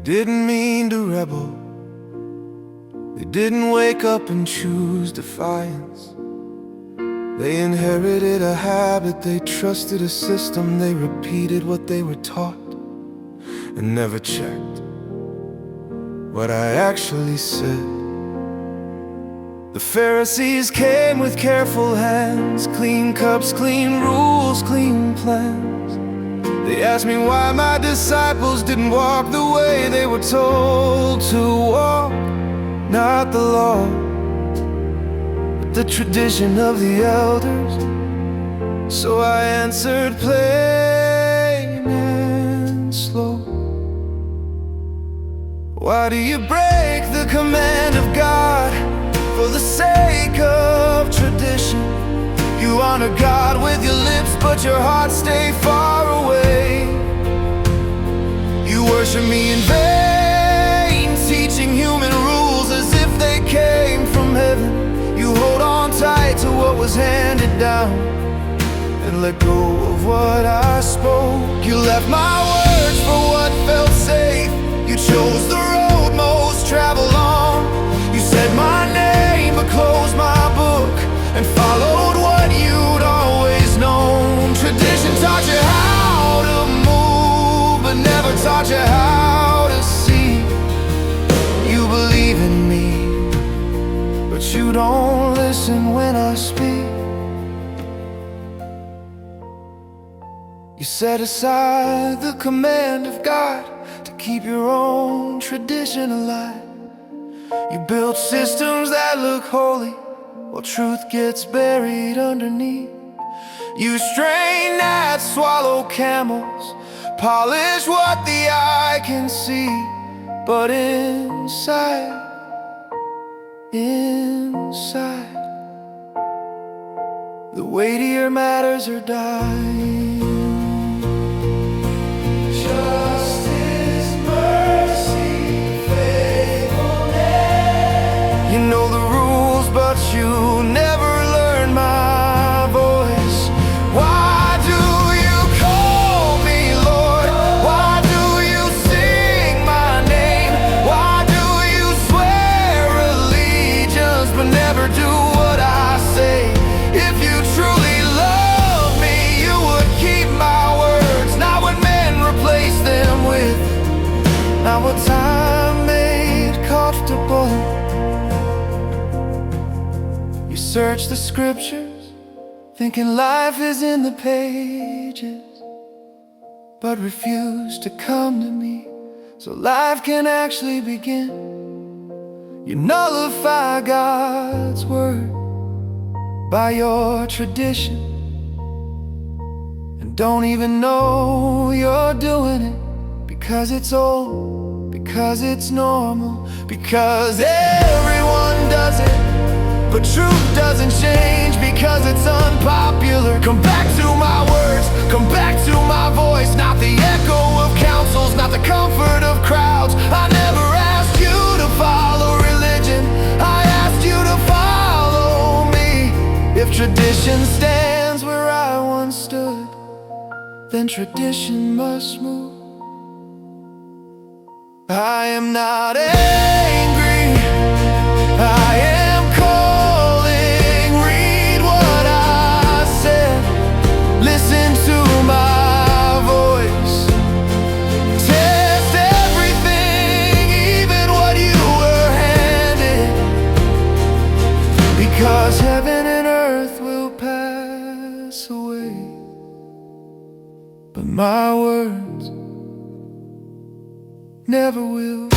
didn't mean to rebel. They didn't wake up and choose defiance. They inherited a habit, they trusted a system, they repeated what they were taught and never checked what I actually said. The Pharisees came with careful hands, clean cups, clean rules, clean plans. They asked me why my disciples didn't walk the way they were told to walk. Not the law, but the tradition of the elders. So I answered plain and slow. Why do you break the command of God for the sake of tradition? You honor God with your lips, but your heart stay far away. You worship me in vain, teaching human rules as if they came from heaven. You hold on tight to what was handed down and let go of what I spoke. You left my words for what felt safe. You chose the road most traveled on. You said my name but closed my book and followed what you'd always known. Tradition taught you how to move, but never taught you how to see. You believe in me, but you don't listen when I speak. You set aside the command of God to keep your own tradition alive. You built systems that look holy while truth gets buried underneath. You strain that swallow camels, polish what the eye can see, but inside, the weightier matters are dying. Justice, mercy, faithfulness. You know the rules, but you never learn my voice. Why do you call me Lord? Why do you sing my name? Why do you swear allegiance but never do what I say? If you truly love me, you would keep my words, not what men replace them with, not what time made comfortable. You search the scriptures, thinking life is in the pages, but refuse to come to me so life can actually begin. You nullify God's word by your tradition and don't even know you're doing it, because it's old, because it's normal, because everyone does it. But truth doesn't change because it's unpopular. Come back to my words, come back to my voice, not the echo of councils, not the comfort of crowds. I never asked you to follow religion, I asked you to follow me. If tradition stands where I once stood, then tradition must move. I am not angry, I am calling. Read what I said, listen to my voice. Test everything, even what you were handed, because heaven and earth will pass away, but my words never will.